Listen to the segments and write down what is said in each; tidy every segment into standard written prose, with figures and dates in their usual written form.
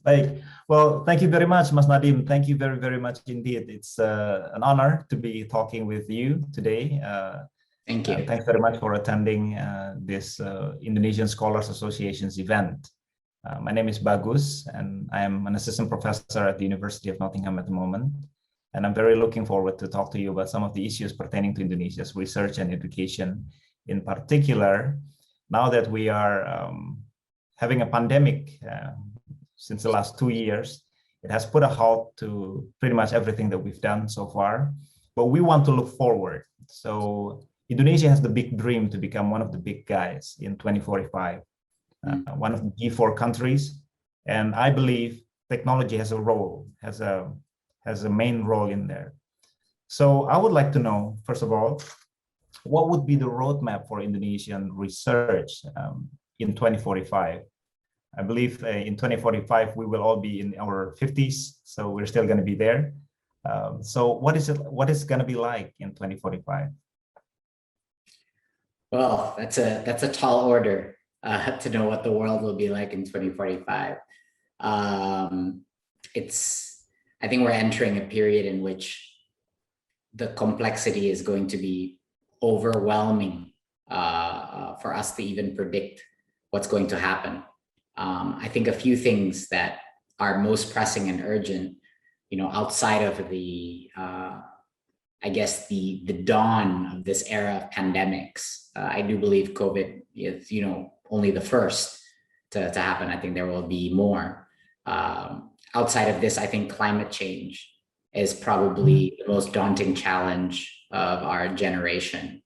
Baik. Well, thank you very much, Mas Nadiem. Thank you very, very much indeed. It's an honor to be talking with you today. Thank you. Thanks very much for attending this Indonesian Scholars Association's event. My name is Bagus, and I am an assistant professor at the University of Nottingham at the moment. And I'm very looking forward to talk to you about some of the issues pertaining to Indonesia's research and education. In particular, now that we are having a pandemic since the last 2 years, it has put a halt to pretty much everything that we've done so far, but we want to look forward. So Indonesia has the big dream to become one of the big guys in 2045, one of the G4 countries. And I believe technology has a role, has a main role in there. So I would like to know, first of all, what would be the roadmap for Indonesian research in 2045? I believe in 2045, we will all be in our 50s, so we're still going to be there. So what is going to be like in 2045? Well, that's a tall order to know what the world will be like in 2045. I think we're entering a period in which the complexity is going to be overwhelming for us to even predict what's going to happen. I think a few things that are most pressing and urgent, outside of I guess the dawn of this era of pandemics. I do believe COVID is, only the first to happen. I think there will be more. Outside of this, I think climate change is probably the most daunting challenge of our generation.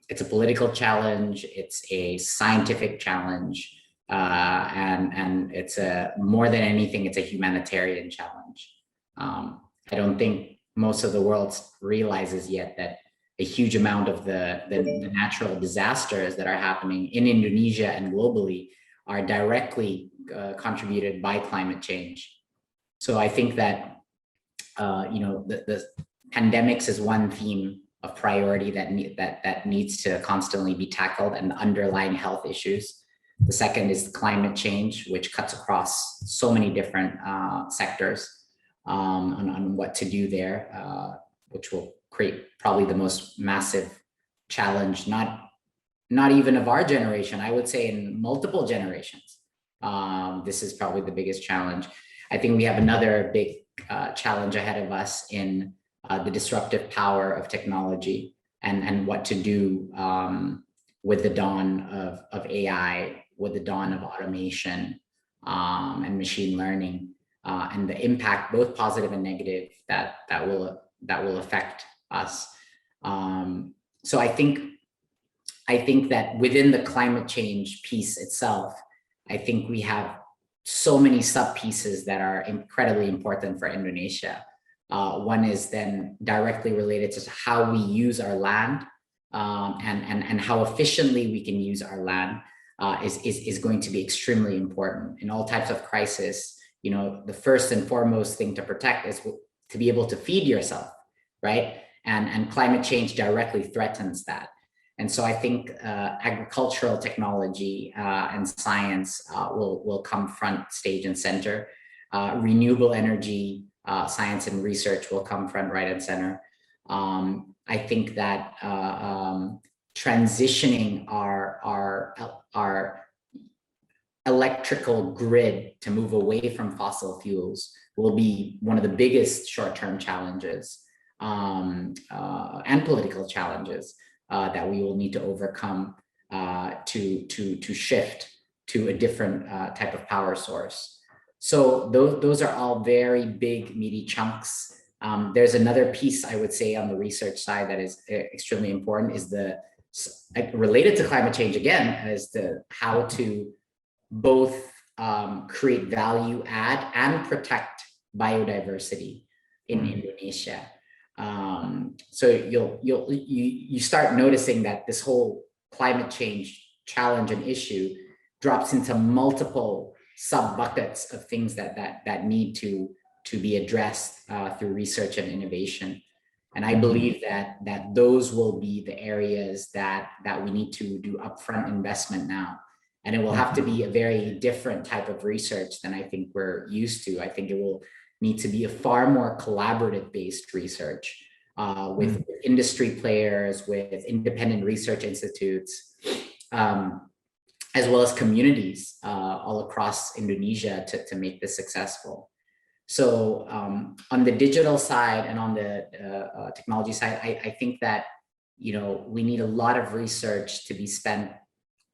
It's a political challenge. It's a scientific challenge. And it's more than anything, it's a humanitarian challenge. I don't think most of the world realizes yet that a huge amount of the natural disasters that are happening in Indonesia and globally are directly contributed by climate change. So I think that the pandemics is one theme of priority that needs to constantly be tackled, and the underlying health issues. The second is climate change, which cuts across so many different sectors on what to do there, which will create probably the most massive challenge, not even of our generation, I would say in multiple generations. This is probably the biggest challenge. I think we have another big challenge ahead of us in the disruptive power of technology and what to do with the dawn of AI, with the dawn of automation and machine learning, and the impact, both positive and negative, that will affect us. So I think that within the climate change piece itself, I think we have so many sub pieces that are incredibly important for Indonesia. One is then directly related to how we use our land, and how efficiently we can use our land is going to be extremely important in all types of crisis. The first and foremost thing to protect is to be able to feed yourself, right? And climate change directly threatens that. And so I think agricultural technology and science will come front, stage, and center. Renewable energy, science and research will come front, right, and center. I think that transitioning our electrical grid to move away from fossil fuels will be one of the biggest short-term challenges and political challenges that we will need to overcome to shift to a different type of power source. So those are all very big, meaty chunks. There's another piece I would say on the research side that is extremely important, is related to climate change again, is how to both create value add and protect biodiversity in Indonesia. So you start noticing that this whole climate change challenge and issue drops into multiple sub buckets of things that need to be addressed through research and innovation. And I believe that those will be the areas that we need to do upfront investment now. And it will have to be a very different type of research than I think we're used to. I think it will need to be a far more collaborative based research with industry players, with independent research institutes, as well as communities all across Indonesia to make this successful. So on the digital side and on the technology side, I think that, you know, we need a lot of research to be spent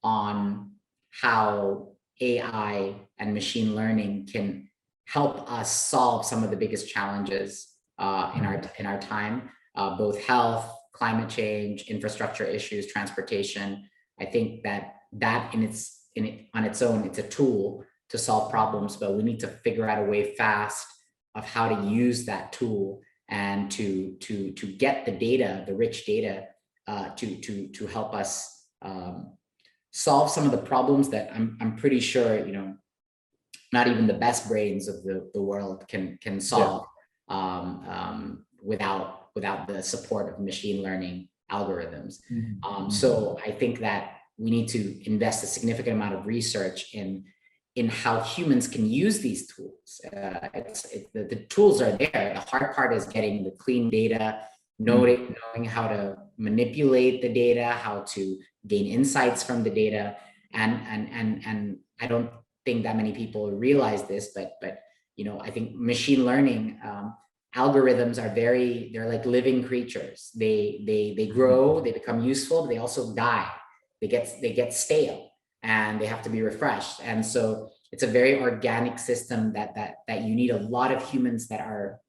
on how AI and machine learning can help us solve some of the biggest challenges in our time, both health, climate change, infrastructure issues, transportation. I think that on its own, it's a tool to solve problems, but we need to figure out a way fast of how to use that tool and to get the data, the rich data, to help us solve some of the problems that I'm pretty sure, you know, not even the best brains of the world can solve without the support of machine learning algorithms. So I think that we need to invest a significant amount of research in how humans can use these tools. The tools are there. The hard part is getting the clean data, knowing how to manipulate the data, how to gain insights from the data. And I don't think that many people realize this, but you know, I think machine learning algorithms are they're like living creatures. They grow, they become useful, but they also die. They get stale and they have to be refreshed. And so it's a very organic system that you need a lot of humans that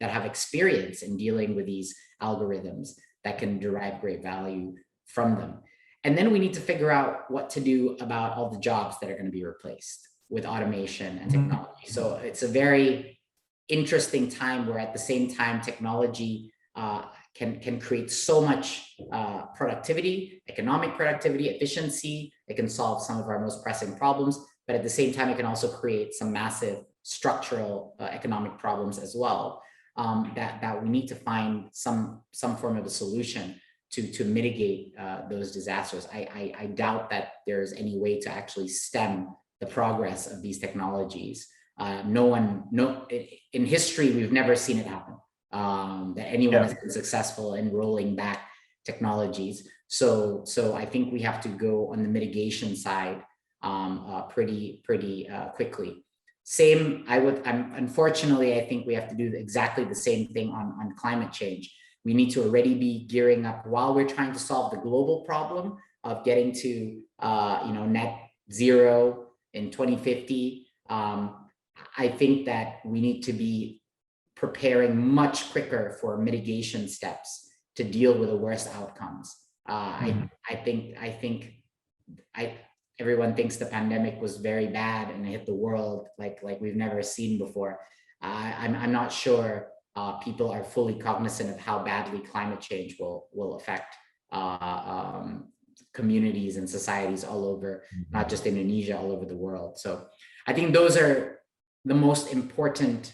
have experience in dealing with these algorithms that can derive great value from them. And then we need to figure out what to do about all the jobs that are going to be replaced with automation and technology. So it's a very interesting time where at the same time technology can create so much productivity, economic productivity, efficiency. It can solve some of our most pressing problems, but at the same time, it can also create some massive structural economic problems as well that we need to find some form of a solution to mitigate those disasters. I doubt that there's any way to actually stem the progress of these technologies. In history, we've never seen it happen. That anyone has been successful in rolling back technologies. So I think we have to go on the mitigation side pretty quickly. Unfortunately, I think we have to do exactly the same thing on climate change. We need to already be gearing up while we're trying to solve the global problem of getting to net zero in 2050. I think that we need to be preparing much quicker for mitigation steps to deal with the worst outcomes. Everyone thinks the pandemic was very bad and it hit the world like we've never seen before. I'm not sure people are fully cognizant of how badly climate change will affect communities and societies all over, not just Indonesia, all over the world. So I think those are the most important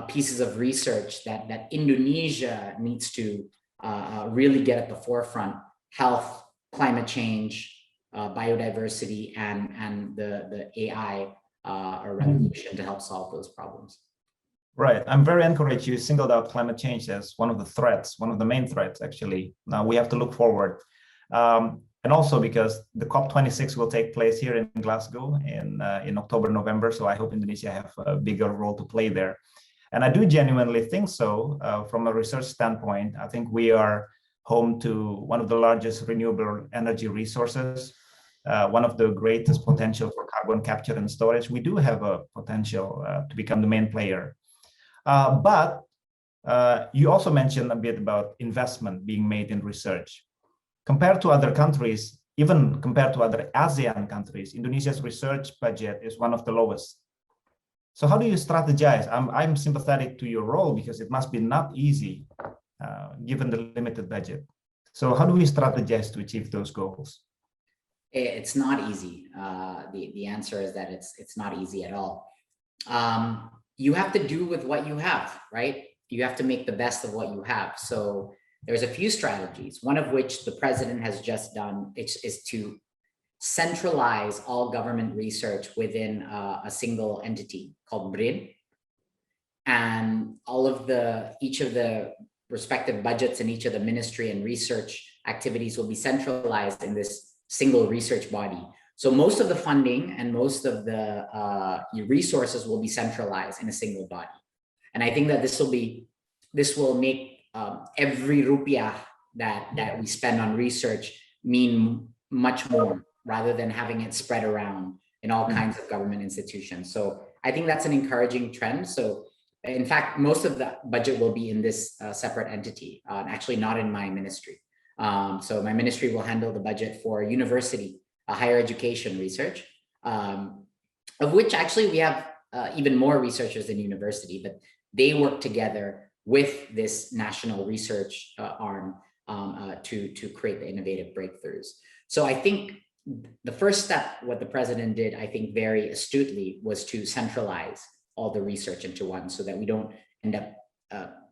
pieces of research that Indonesia needs to really get at the forefront: health, climate change, biodiversity, and the AI revolution to help solve those problems. Right. I'm very encouraged you singled out climate change as one of the threats, one of the main threats, actually. Now we have to look forward. And also because the COP26 will take place here in Glasgow in October, November. So I hope Indonesia have a bigger role to play there. And I do genuinely think so. From a research standpoint, I think we are home to one of the largest renewable energy resources, one of the greatest potential for carbon capture and storage. We do have a potential to become the main player. But you also mentioned a bit about investment being made in research. Compared to other countries, even compared to other ASEAN countries, Indonesia's research budget is one of the lowest. So how do you strategize? I'm sympathetic to your role because it must be not easy given the limited budget. So how do we strategize to achieve those goals? It's not easy. The answer is that it's not easy at all. You have to do with what you have, right? You have to make the best of what you have. So there's a few strategies, one of which the president has just done, is to centralize all government research within a single entity called BRIN. And each of the respective budgets in each of the ministry and research activities will be centralized in this single research body. So most of the funding and most of the resources will be centralized in a single body. And I think that this will make every rupiah that we spend on research mean much more, rather than having it spread around in all kinds of government institutions. So I think that's an encouraging trend. So in fact, most of the budget will be in this separate entity, actually not in my ministry. So my ministry will handle the budget for university, higher education research, of which actually we have even more researchers than university, but they work together with this national research arm to create the innovative breakthroughs. So I think the first step, what the president did, I think very astutely, was to centralize all the research into one, so that we don't end up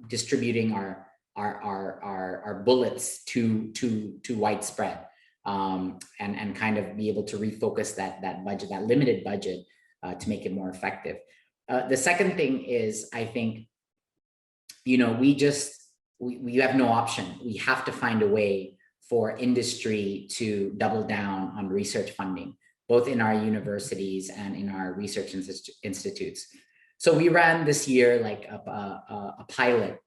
distributing our bullets too widespread, and kind of be able to refocus that budget, that limited budget, to make it more effective. The second thing is, I think, we have no option. We have to find a way for industry to double down on research funding, both in our universities and in our research institutes. So we ran this year like a pilot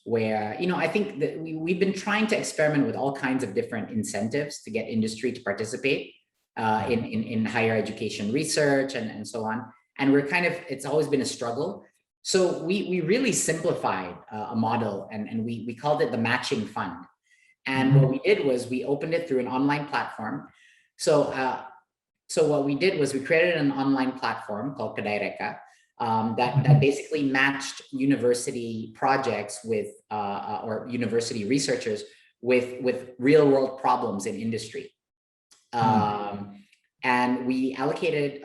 where, I think that we've been trying to experiment with all kinds of different incentives to get industry to participate in higher education research and so on. And it's always been a struggle. So we really simplified a model, and we called it the matching fund. And what we did was we opened it through an online platform. So what we did was we created an online platform called Kedaireka that basically matched university projects with or university researchers with real world problems in industry. And we allocated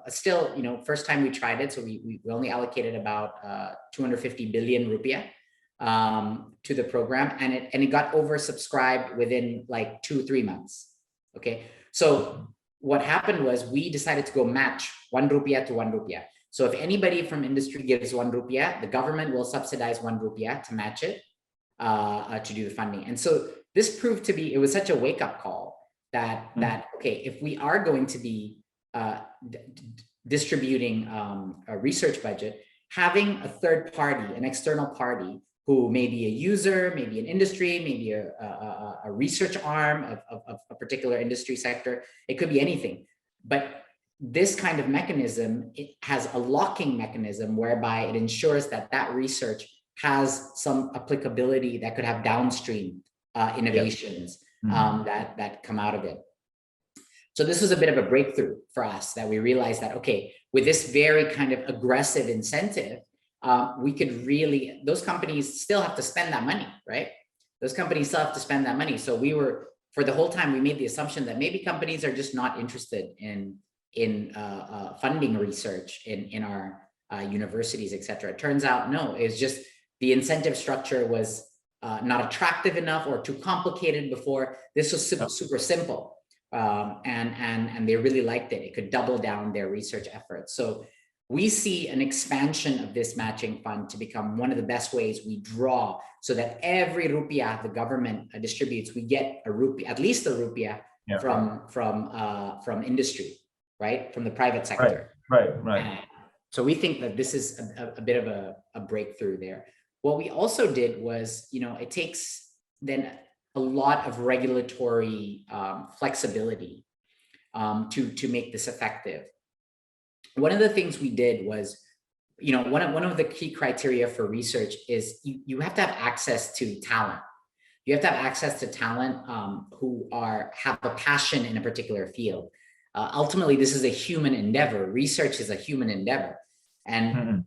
still, first time we tried it, so we only allocated about 250 billion rupiah to the program, and it got oversubscribed within like 2-3 months. Okay, so what happened was we decided to go match 1 rupiah to 1 rupiah. So if anybody from industry gives 1 rupiah, the government will subsidize 1 rupiah to match it to do the funding. And so this proved to be, it was such a wake-up call that okay, if we are going to be distributing a research budget, having a third party, an external party, who may be a user, maybe an industry, maybe a research arm of a particular industry sector, it could be anything. But this kind of mechanism, it has a locking mechanism whereby it ensures that research has some applicability that could have downstream innovations that come out of it. So this was a bit of a breakthrough for us, that we realized that, okay, with this very kind of aggressive incentive, we could really, those companies still have to spend that money, right? Those companies still have to spend that money. So we were, for the whole time, we made the assumption that maybe companies are just not interested in funding research in our universities, et cetera. It turns out, no, it's just the incentive structure was not attractive enough or too complicated before. This was super simple. And they really liked it. It could double down their research efforts. So we see an expansion of this matching fund to become one of the best ways we draw, so that every rupiah the government distributes, we get a rupiah, at least a rupiah from industry, right? From the private sector. Right. So we think that this is a bit of a breakthrough there. What we also did was, it takes then a lot of regulatory flexibility to make this effective. One of the things we did was, one of the key criteria for research is you have to have access to talent. You have to have access to talent who have a passion in a particular field. Ultimately, this is a human endeavor. Research is a human endeavor. And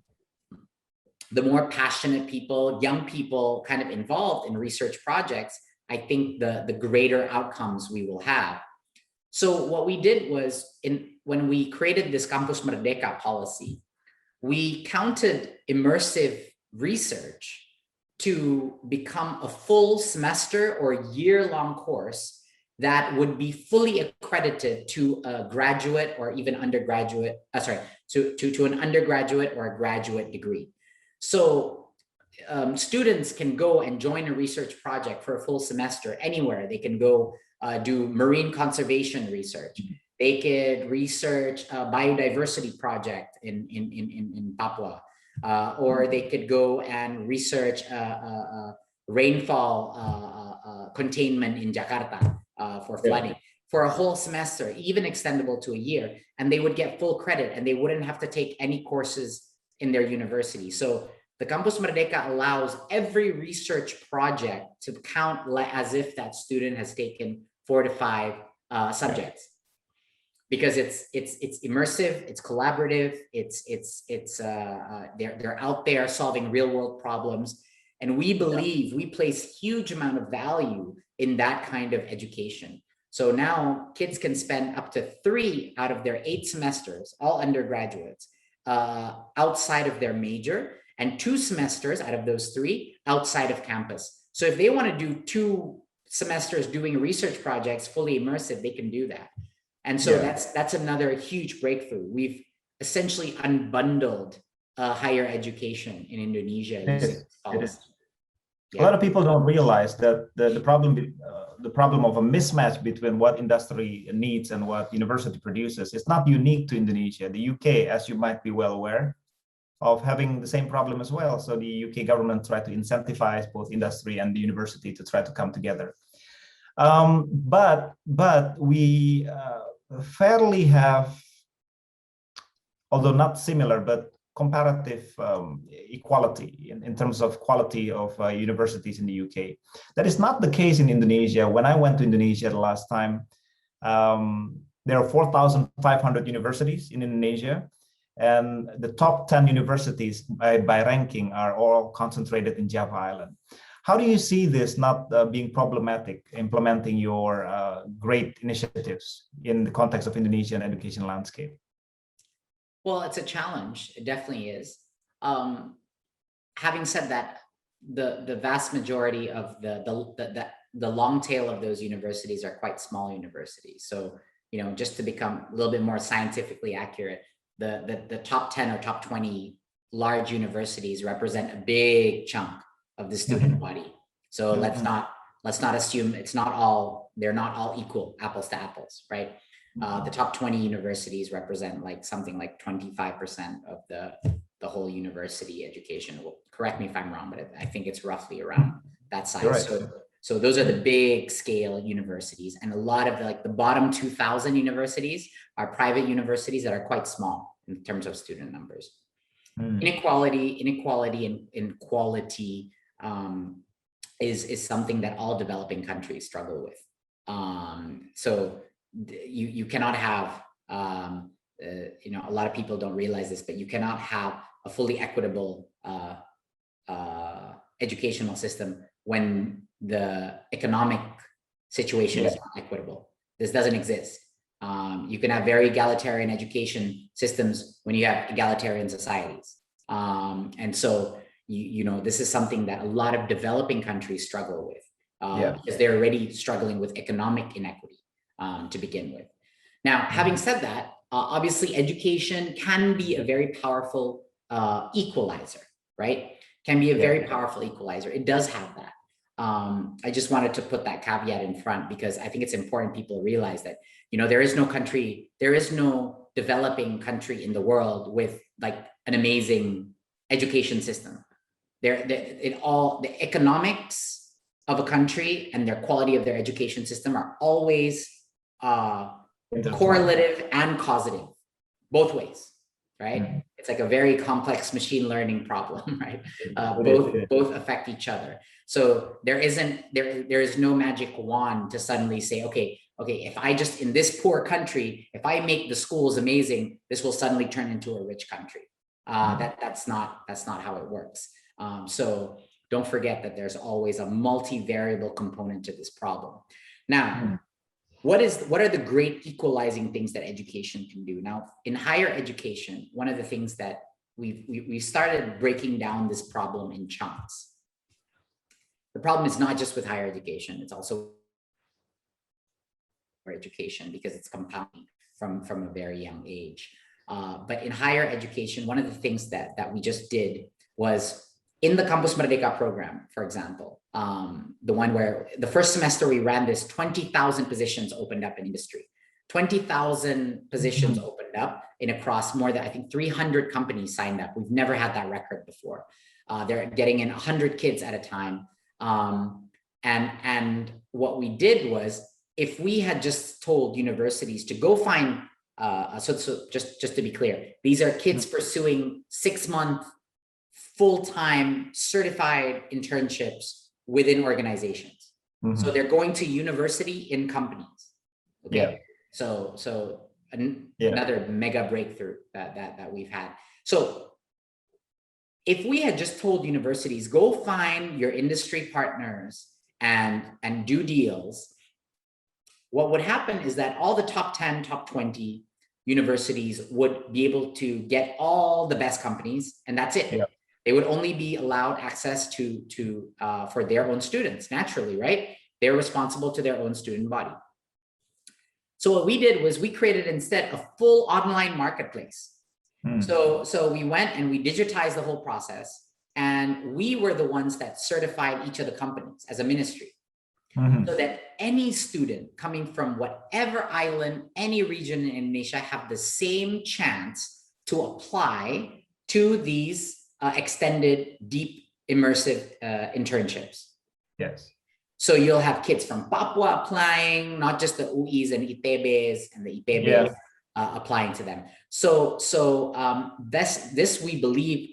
the more passionate people, young people kind of involved in research projects, I think the greater outcomes we will have. So what we did was, when we created this Campus Merdeka policy, we counted immersive research to become a full semester or year-long course that would be fully accredited to a graduate or even undergraduate, to an undergraduate or a graduate degree. So students can go and join a research project for a full semester anywhere. They can go do marine conservation research. They could research a biodiversity project in Papua, or they could go and research rainfall containment in Jakarta for flooding for a whole semester, even extendable to a year, and they would get full credit and they wouldn't have to take any courses in their university. So the Campus Merdeka allows every research project to count as if that student has taken 4 to 5 subjects, because it's immersive, it's collaborative, they're out there solving real world problems, and we believe we place huge amount of value in that kind of education. So now kids can spend up to 3 out of their 8 semesters, all undergraduates, outside of their major, and 2 semesters out of those 3 outside of campus. So if they want to do 2 semesters doing research projects fully immersive, they can do that. And so that's another huge breakthrough. We've essentially unbundled higher education in Indonesia. It is. A lot of people don't realize that the problem of a mismatch between what industry needs and what university produces is not unique to Indonesia. The UK, as you might be well aware, of having the same problem as well. So the UK government tried to incentivize both industry and the university to try to come together. But we fairly have, although not similar, but comparative equality in terms of quality of universities in the UK. That is not the case in Indonesia. When I went to Indonesia the last time, there are 4,500 universities in Indonesia, and the top 10 universities by ranking are all concentrated in Java Island. How do you see this not being problematic, implementing your great initiatives in the context of Indonesian education landscape? Well, it's a challenge. It definitely is. Having said that, the vast majority of the long tail of those universities are quite small universities. So, you know, just to become a little bit more scientifically accurate, the top 10 or top 20 large universities represent a big chunk of the student body. So let's not assume they're not all equal, apples to apples, right? The top 20 universities represent like something like 25% of the whole university education. Well, correct me if I'm wrong, but I think it's roughly around that size. Right. So those are the big scale universities, and a lot of the bottom 2,000 universities are private universities that are quite small in terms of student numbers. Inequality in quality is something that all developing countries struggle with. So you cannot have, you know, a lot of people don't realize this, but you cannot have a fully equitable educational system when the economic situation is not equitable. This doesn't exist. You can have very egalitarian education systems when you have egalitarian societies. And so, you know, this is something that a lot of developing countries struggle with because they're already struggling with economic inequity to begin with. Now, having said that, obviously education can be a very powerful equalizer, right? Can be a very powerful equalizer. It does have that. I just wanted to put that caveat in front because I think it's important people realize that, you know, there is no developing country in the world with like an amazing education system. The economics of a country and their quality of their education system are always correlative and causative, both ways, right? It's like a very complex machine learning problem, right? Both affect each other. So there is no magic wand to suddenly say, okay, if I just in this poor country, if I make the schools amazing, this will suddenly turn into a rich country. That's not how it works. So don't forget that there's always a multivariable component to this problem. Now, what are the great equalizing things that education can do? Now, in higher education, one of the things that we started breaking down this problem in chunks. The problem is not just with higher education, it's also education because it's compounding from a very young age. But in higher education, one of the things that we just did was in the Campus Merdeka program, for example, the one where the first semester we ran this, 20,000 positions opened up in industry. 20,000 positions opened up in across more than, I think, 300 companies signed up. We've never had that record before. They're getting in 100 kids at a time. And what we did was, if we had just told universities to go find, so just to be clear, these are kids pursuing 6-month, full-time certified internships within organizations. So they're going to university in companies. Okay. Yeah. So another mega breakthrough that we've had. So if we had just told universities, go find your industry partners and do deals, what would happen is that all the top 10, top 20 universities would be able to get all the best companies, and that's it. Yeah. They would only be allowed access to for their own students, naturally, right? They're responsible to their own student body. So what we did was we created instead a full online marketplace. So we went and we digitized the whole process, and we were the ones that certified each of the companies as a ministry. So that any student coming from whatever island, any region in Indonesia have the same chance to apply to these extended, deep, immersive internships. Yes. So you'll have kids from Papua applying, not just the UIs and ITBs and the IPBs applying to them. So this we believe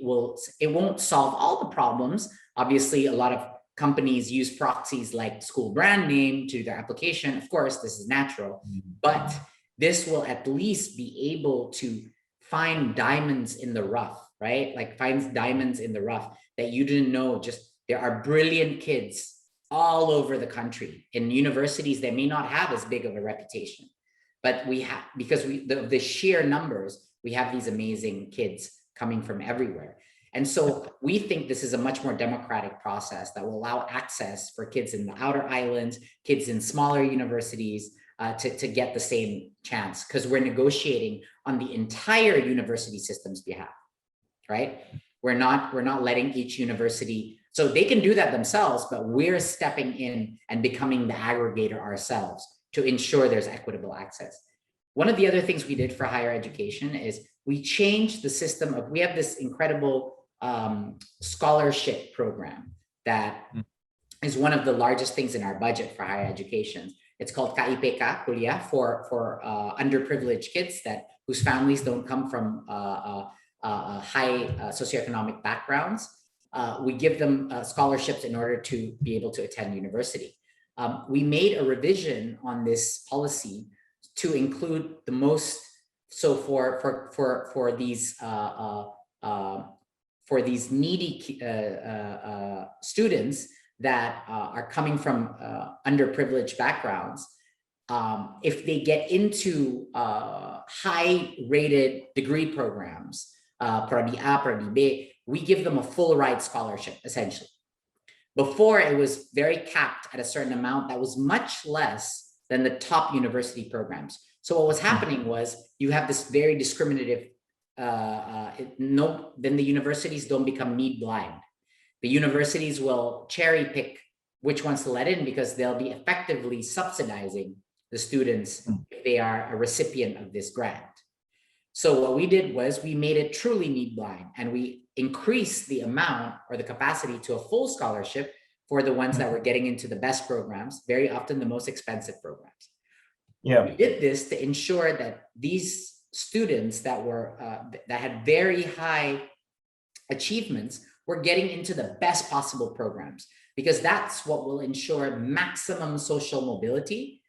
it won't solve all the problems. Obviously, a lot of companies use proxies like school brand name to their application. Of course, this is natural, but this will at least be able to find diamonds in the rough, right? Like finds diamonds in the rough that you didn't know. Just there are brilliant kids all over the country in universities that may not have as big of a reputation, but we have, because the sheer numbers, we have these amazing kids coming from everywhere. And so we think this is a much more democratic process that will allow access for kids in the outer islands, kids in smaller universities to get the same chance, because we're negotiating on the entire university system's behalf, right? We're not letting each university, so they can do that themselves, but we're stepping in and becoming the aggregator ourselves to ensure there's equitable access. One of the other things we did for higher education is we changed the system of, we have this incredible scholarship program that is one of the largest things in our budget for higher education. It's called KIPK, Kuliah, for underprivileged kids whose families don't come from high socioeconomic backgrounds. We give them scholarships in order to be able to attend university. We made a revision on this policy to include the most, so for these needy students that are coming from underprivileged backgrounds, if they get into high-rated degree programs, Prodi A, Prodi B, we give them a full ride scholarship, essentially. Before, it was very capped at a certain amount that was much less than the top university programs. So what was happening was you have this very discriminative, then the universities don't become need blind. The universities will cherry pick which ones to let in because they'll be effectively subsidizing the students if they are a recipient of this grant. So what we did was we made it truly need blind, and we increased the amount or the capacity to a full scholarship for the ones that were getting into the best programs, very often the most expensive programs. Yeah. We did this to ensure that these students that were that had very high achievements were getting into the best possible programs, because that's what will ensure maximum social mobility,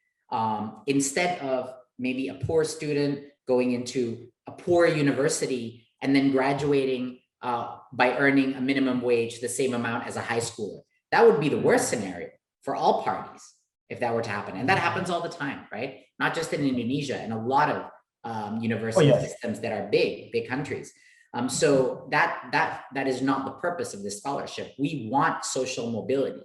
instead of maybe a poor student going into a poor university and then graduating by earning a minimum wage, the same amount as a high schooler. That would be the worst scenario for all parties if that were to happen. And that happens all the time, right? Not just in Indonesia, and a lot of university systems that are big countries. So that is not the purpose of this scholarship. We want social mobility.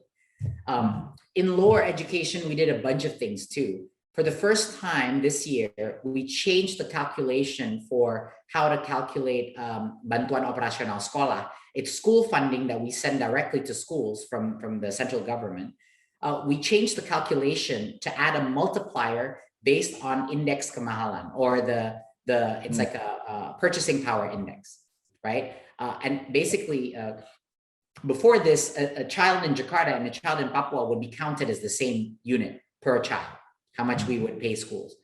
In lower education, we did a bunch of things too. for the first time this year, we changed the calculation for how to calculate bantuan operasional sekolah. It's school funding that we send directly to schools from the central government. We changed the calculation to add a multiplier based on index kemahalan, or it's like a purchasing power index, right? And basically, before this, a child in Jakarta and a child in Papua would be counted as the same unit per child, how much we would pay schools.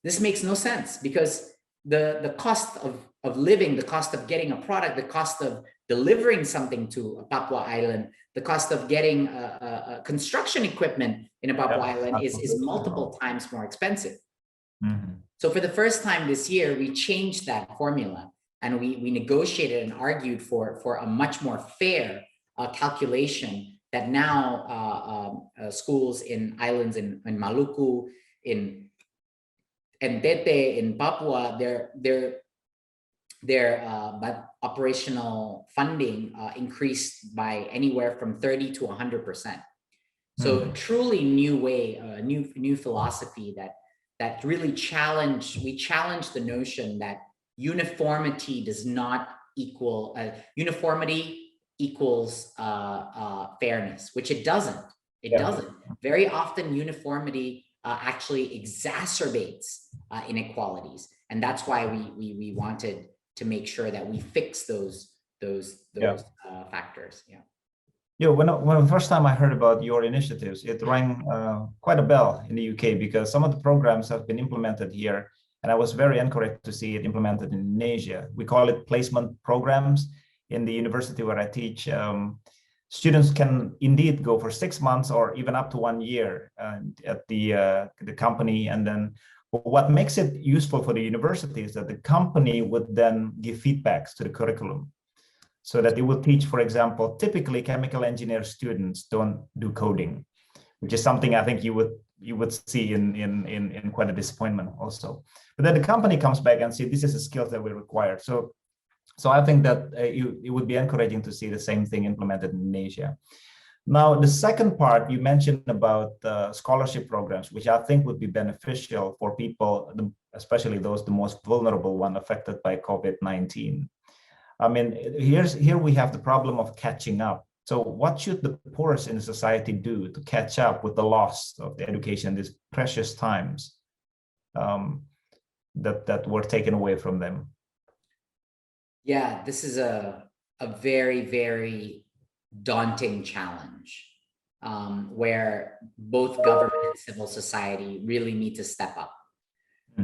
This makes no sense, because the cost of living, the cost of getting a product, the cost of delivering something to a Papua island, the cost of getting construction equipment in a Papua island is multiple times more expensive. So for the first time this year, we changed that formula, and we negotiated and argued for a much more fair calculation that now schools in islands in Maluku, in Entete, in Papua, their operational funding increased by anywhere from 30 to 100%. So truly new way, new philosophy that really we challenged the notion that uniformity does not equal, uniformity equals fairness, which it doesn't. It doesn't. Very often uniformity actually exacerbates inequalities. And that's why we wanted to make sure that we fix those factors. Yeah, when the first time I heard about your initiatives, it rang quite a bell in the UK, because some of the programs have been implemented here, and I was very encouraged to see it implemented in Indonesia. We call it placement programs. In the university where I teach, students can indeed go for 6 months or even up to 1 year at the company, and then what makes it useful for the university is that the company would then give feedbacks to the curriculum, so that it will teach, for example, typically chemical engineer students don't do coding, which is something I think you would see in quite a disappointment also. But then the company comes back and say, this is a skill that we require. So I think that it would be encouraging to see the same thing implemented in Indonesia. Now, the second part you mentioned about scholarship programs, which I think would be beneficial for people, especially those the most vulnerable one affected by COVID-19. I mean, here we have the problem of catching up. So what should the poorest in society do to catch up with the loss of the education, these precious times that were taken away from them? Yeah, this is a very, very daunting challenge where both government and civil society really need to step up.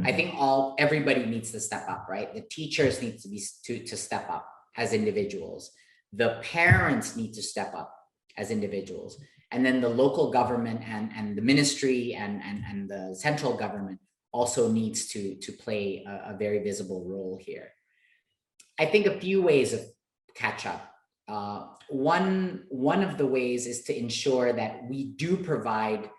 I think everybody needs to step up, right? The teachers need to step up as individuals. The parents need to step up as individuals. And then the local government and the ministry and the central government also needs to play a very visible role here. I think a few ways of catch up. One of the ways is to ensure that we do provide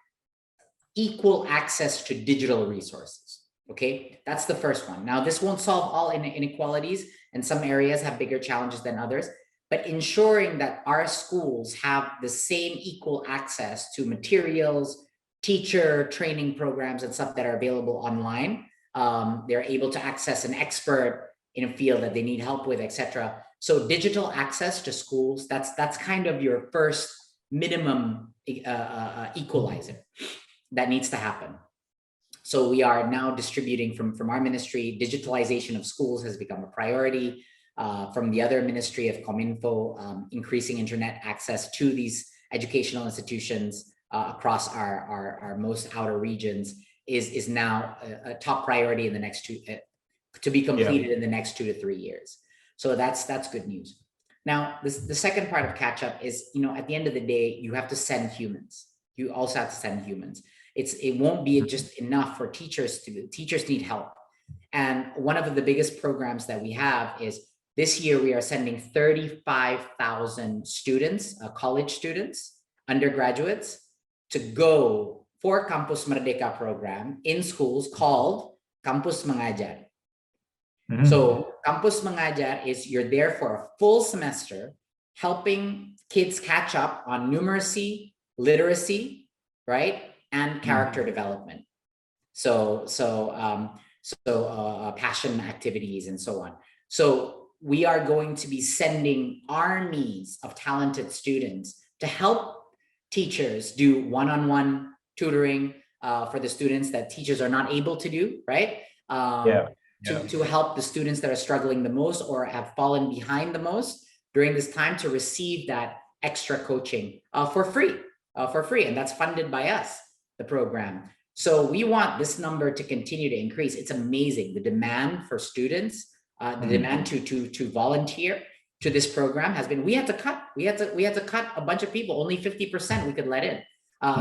equal access to digital resources. Okay, that's the first one. Now, this won't solve all inequalities, and some areas have bigger challenges than others, but ensuring that our schools have the same equal access to materials, teacher training programs and stuff that are available online. They're able to access an expert in a field that they need help with, etc. So digital access to schools, that's kind of your first minimum equalizer that needs to happen. So we are now distributing from our ministry, digitalization of schools has become a priority. From the other ministry of Kominfo, increasing internet access to these educational institutions across our most outer regions is now a top priority in the next to be completed in the next 2 to 3 years. So that's good news. Now, the second part of catch up is, at the end of the day, you have to send humans. You also have to send humans. It won't be just enough for teachers teachers need help. And one of the biggest programs that we have is this year we are sending 35,000 students, college students, undergraduates, to go for Campus Merdeka program in schools called Kampus Mengajar. So Kampus Mengajar is you're there for a full semester, helping kids catch up on numeracy, literacy, right? And character development. passion activities and so on. So we are going to be sending armies of talented students to help teachers do one-on-one tutoring for the students that teachers are not able to do, right? To help the students that are struggling the most or have fallen behind the most during this time to receive that extra coaching for free, and that's funded by us, the program. So we want this number to continue to increase. It's amazing, the demand for students, the demand to volunteer to this program has been. We had to cut a bunch of people. Only 50% we could let in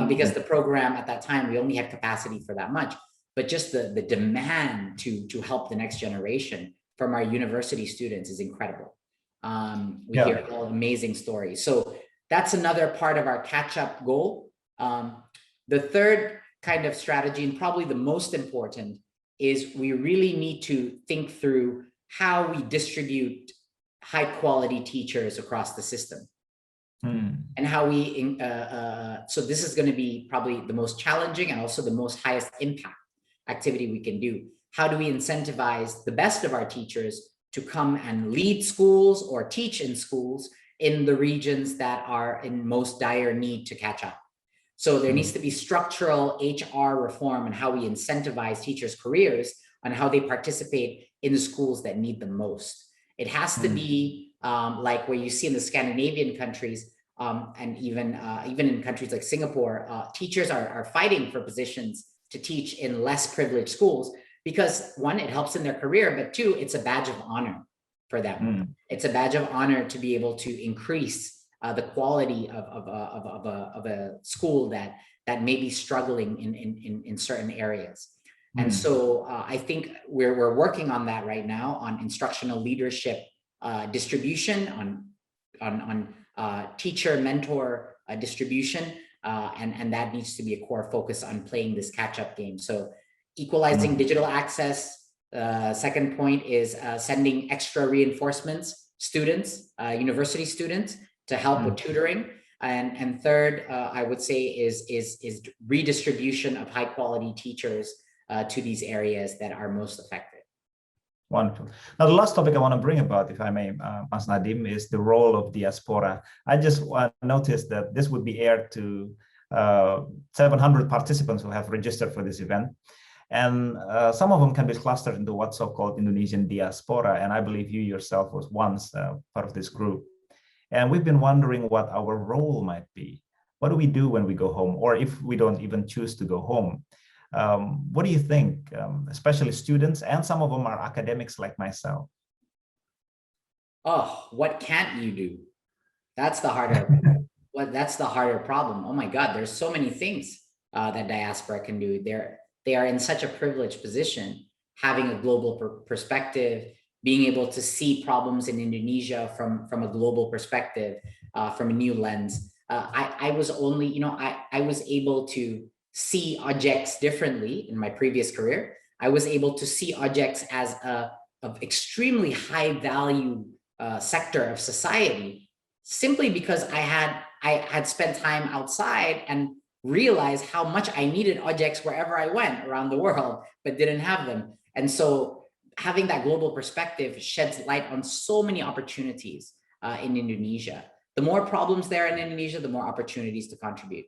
because the program at that time we only had capacity for that much. But just the demand to help the next generation from our university students is incredible. We hear all amazing stories. So that's another part of our catch-up goal. The third kind of strategy, and probably the most important, is we really need to think through how we distribute high-quality teachers across the system. And how we, so this is going to be probably the most challenging and also the most highest impact activity we can do. How do we incentivize the best of our teachers to come and lead schools or teach in schools in the regions that are in most dire need to catch up? So there needs to be structural HR reform and how we incentivize teachers' careers on how they participate in the schools that need the most. It has to be like where you see in the Scandinavian countries, and even in countries like Singapore, teachers are fighting for positions to teach in less privileged schools because, one, it helps in their career, but two, it's a badge of honor for them. It's a badge of honor to be able to increase the quality of a school that may be struggling in certain areas. And so I think we're working on that right now, on instructional leadership distribution, on teacher mentor distribution, and that needs to be a core focus on playing this catch-up game. So equalizing digital access. Second point is sending extra reinforcements, students, university students, to help with tutoring. And third, I would say is redistribution of high quality teachers to these areas that are most affected. Wonderful. Now, the last topic I want to bring about, if I may, Mas Nadiem, is the role of diaspora. I just noticed that this would be aired to 700 participants who have registered for this event. And some of them can be clustered into what's so-called Indonesian diaspora. And I believe you yourself was once part of this group. And we've been wondering what our role might be. What do we do when we go home? Or if we don't even choose to go home? What do you think, especially students, and some of them are academics like myself? Oh, what can't you do? That's the harder, that's the harder problem. Oh my God, there's so many things that diaspora can do. They are in such a privileged position, having a global perspective, being able to see problems in Indonesia from a global perspective, from a new lens. I was only, I was able to see objects differently in my previous career. I was able to see objects as of extremely high value sector of society, simply because I had spent time outside and realized how much I needed objects wherever I went around the world, but didn't have them. And so having that global perspective sheds light on so many opportunities in Indonesia. The more problems there in Indonesia, the more opportunities to contribute.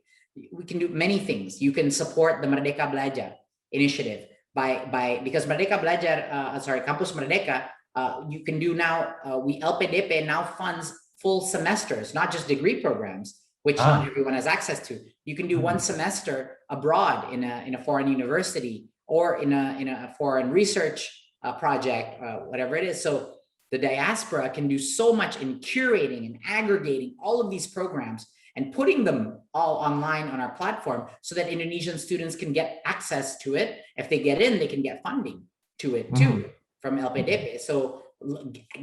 We can do many things. You can support the Merdeka Belajar initiative because Merdeka Belajar, Kampus Merdeka, you can do now, LPDP now funds full semesters, not just degree programs, which not everyone has access to. You can do one semester abroad in a foreign university or in a foreign research project, whatever it is. So the diaspora can do so much in curating and aggregating all of these programs and putting them all online on our platform so that Indonesian students can get access to it. If they get in, they can get funding to it too from LPDP. So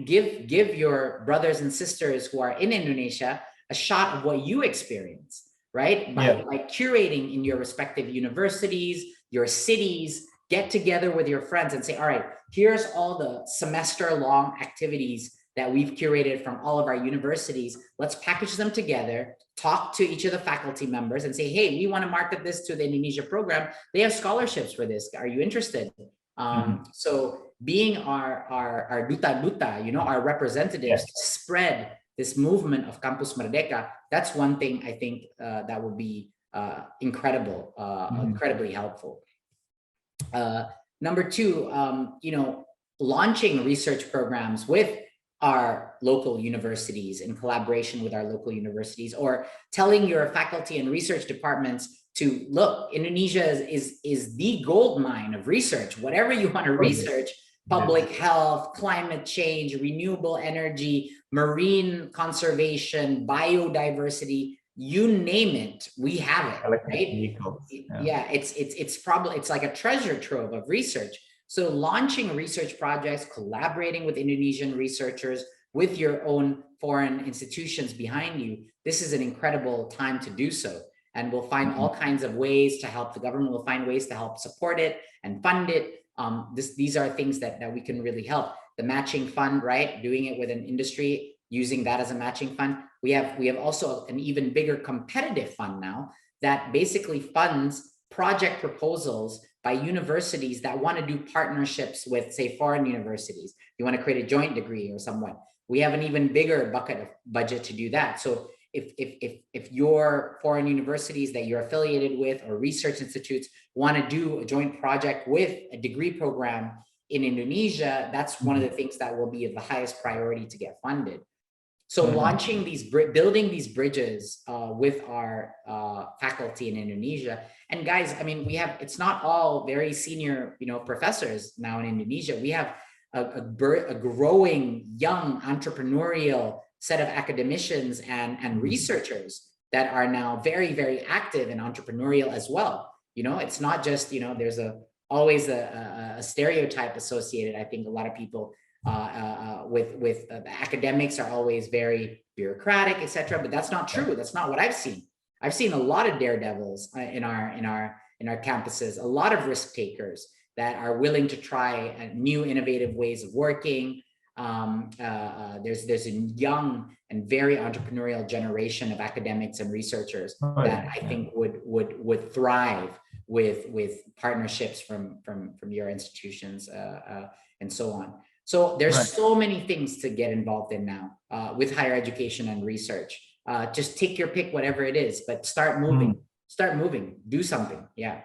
give your brothers and sisters who are in Indonesia a shot of what you experience, right? By curating in your respective universities, your cities, get together with your friends and say, all right, here's all the semester-long activities that we've curated from all of our universities. Let's package them together, talk to each of the faculty members and say, hey, we want to market this to the Indonesia program. They have scholarships for this. Are you interested? So being our duta-duta, you know, our representatives to spread this movement of Kampus Merdeka, that's one thing I think that would be incredible, incredibly helpful. Number two, you know, launching research programs with our local universities in collaboration with our local universities, or telling your faculty and research departments to look, Indonesia is the gold mine of research. Whatever you want to research, public health, climate change, renewable energy, marine conservation, biodiversity, you name it, we have it, right? Yeah, it's like a treasure trove of research. So launching research projects, collaborating with Indonesian researchers, with your own foreign institutions behind you, this is an incredible time to do so. And we'll find all kinds of ways to help. The government will find ways to help support it and fund it. These are things that we can really help. The matching fund, right? Doing it with an industry, using that as a matching fund. We have also an even bigger competitive fund now that basically funds project proposals by universities that want to do partnerships with, say, foreign universities. You want to create a joint degree or somewhat. We have an even bigger bucket of budget to do that. So if your foreign universities that you're affiliated with or research institutes want to do a joint project with a degree program in Indonesia, that's one of the things that will be of the highest priority to get funded. So launching these, building these bridges with our faculty in Indonesia. And guys, I mean, we have, it's not all very senior, you know, professors now in Indonesia. We have a growing young entrepreneurial set of academicians and researchers that are now very, very active and entrepreneurial as well. You know, it's not just, you know, there's always a stereotype associated. I think a lot of people with the academics are always very bureaucratic, etc. But that's not true. That's not what I've seen. I've seen a lot of daredevils in our campuses, a lot of risk takers that are willing to try new innovative ways of working. There's a young and very entrepreneurial generation of academics and researchers that I think would thrive with partnerships from your institutions and so on. So there's so many things to get involved in now with higher education and research. Just take your pick, whatever it is, but start moving. Start moving. Do something. Yeah.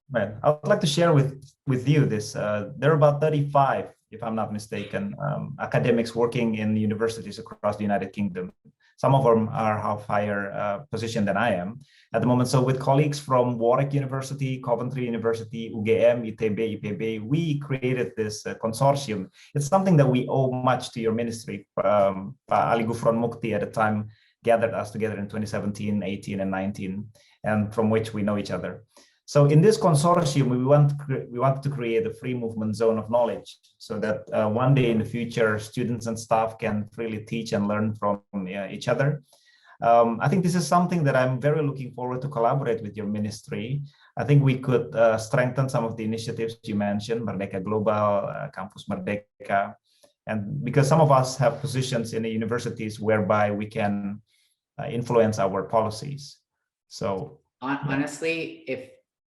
Right. I would like to share with you this. There are about 35, if I'm not mistaken, academics working in universities across the United Kingdom. Some of them are of higher position than I am at the moment. So with colleagues from Warwick University, Coventry University, UGM, ITB, IPB, we created this consortium. It's something that we owe much to your ministry. Pak Ali Gufron Mukti at the time gathered us together in 2017, 18, and 19, and from which we know each other. So in this consortium, we want to create a free movement zone of knowledge so that one day in the future, students and staff can freely teach and learn from each other. I think this is something that I'm very looking forward to collaborate with your ministry. I think we could strengthen some of the initiatives you mentioned, Merdeka Global, Campus Merdeka, and because some of us have positions in the universities whereby we can influence our policies. So honestly,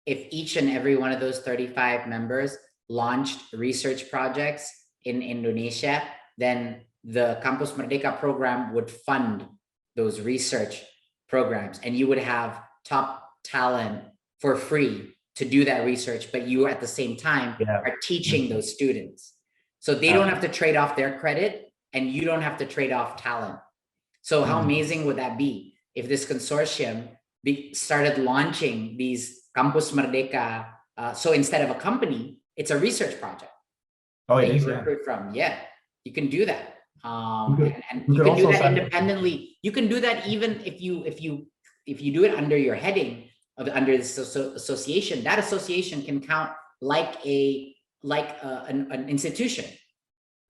if each and every one of those 35 members launched research projects in Indonesia, then the Campus Merdeka program would fund those research programs, and you would have top talent for free to do that research, but you at the same time are teaching those students. So they don't have to trade off their credit, and you don't have to trade off talent. So how amazing would that be if this consortium started launching these Campus Merdeka? So instead of a company, it's a research project. Oh, that it is, you recruit from. Yeah, you can do that. And you can do that independently. You can do that even if you do it under your heading of under this association. That association can count like an institution,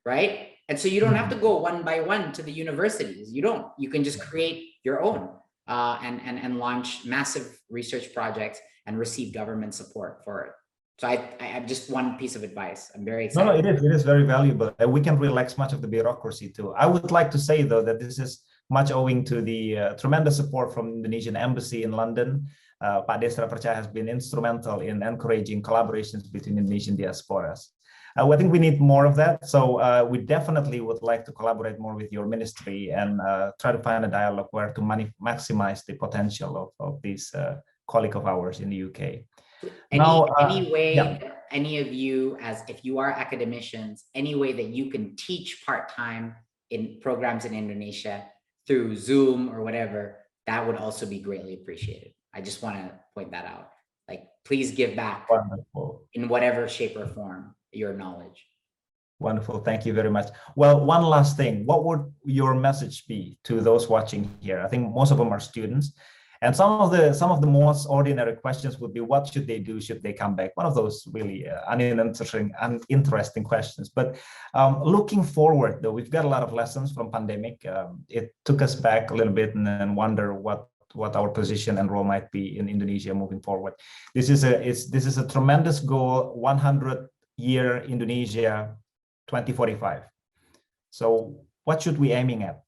right? And so you don't have to go one by one to the universities. You can just create your own and launch massive research projects and receive government support for it. So I have just one piece of advice. I'm very No, excited. it is very valuable. And we can relax much of the bureaucracy too. I would like to say though that this is much owing to the tremendous support from Indonesian embassy in London. Pak Desra Percaya has been instrumental in encouraging collaborations between Indonesian diasporas. I think we need more of that. So we definitely would like to collaborate more with your ministry and try to find a dialogue where to maximize the potential of these colleague of ours in the UK. Any way, yeah. any of you, as if you are academicians, any way that you can teach part-time in programs in Indonesia through Zoom or whatever, that would also be greatly appreciated. I just want to point that out. Like, please give back. Wonderful. In whatever shape or form your knowledge. Wonderful. Thank you very much. Well, one last thing. What would your message be to those watching here? I think most of them are students. And some of the most ordinary questions would be, what should they do? Should they come back? One of those really uninteresting questions. But looking forward, though, we've got a lot of lessons from pandemic. It took us back a little bit and then wonder what our position and role might be in Indonesia moving forward. This is a tremendous goal, 100-year Indonesia 2045. So what should we aiming at?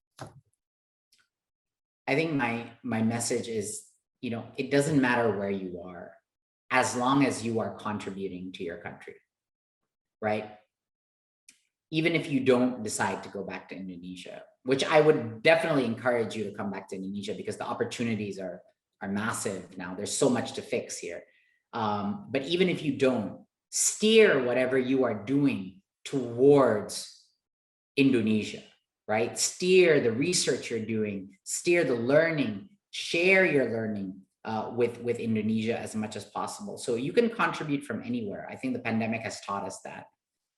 I think my message is, it doesn't matter where you are, as long as you are contributing to your country, right? Even if you don't decide to go back to Indonesia, which I would definitely encourage you to come back to Indonesia because the opportunities are massive now. There's so much to fix here. But even if you don't, steer whatever you are doing towards Indonesia, right? Steer the research you're doing, steer the learning, share your learning with Indonesia as much as possible. So you can contribute from anywhere. I think the pandemic has taught us that.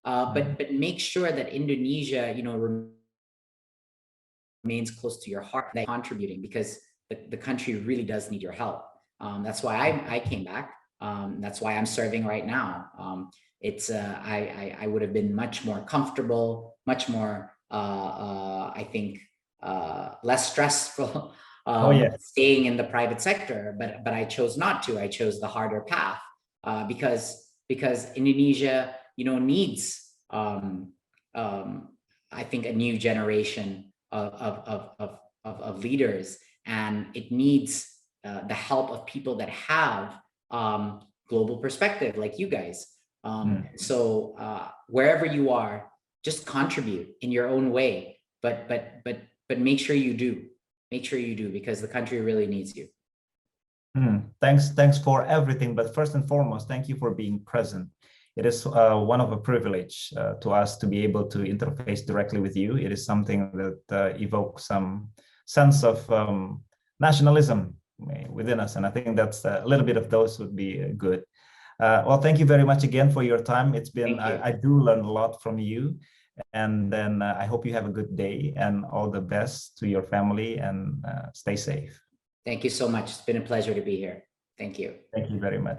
But make sure that Indonesia, remains close to your heart, that contributing, because the country really does need your help. That's why I came back. That's why I'm serving right now. I would have been much more comfortable, much more, I think, less stressful staying in the private sector, but I chose not to. I chose the harder path because Indonesia, needs, I think, a new generation of leaders, and it needs the help of people that have global perspective, like you guys. So wherever you are, just contribute in your own way, but make sure you do. Make sure you do, because the country really needs you. Thanks for everything. But first and foremost, thank you for being present. It is one of a privilege to us to be able to interface directly with you. It is something that evokes some sense of nationalism within us. And I think that's a little bit of those would be good. Well, thank you very much again for your time. It's been, I do learn a lot from you. And then I hope you have a good day and all the best to your family, and stay safe. Thank you so much. It's been a pleasure to be here. Thank you. Thank you very much.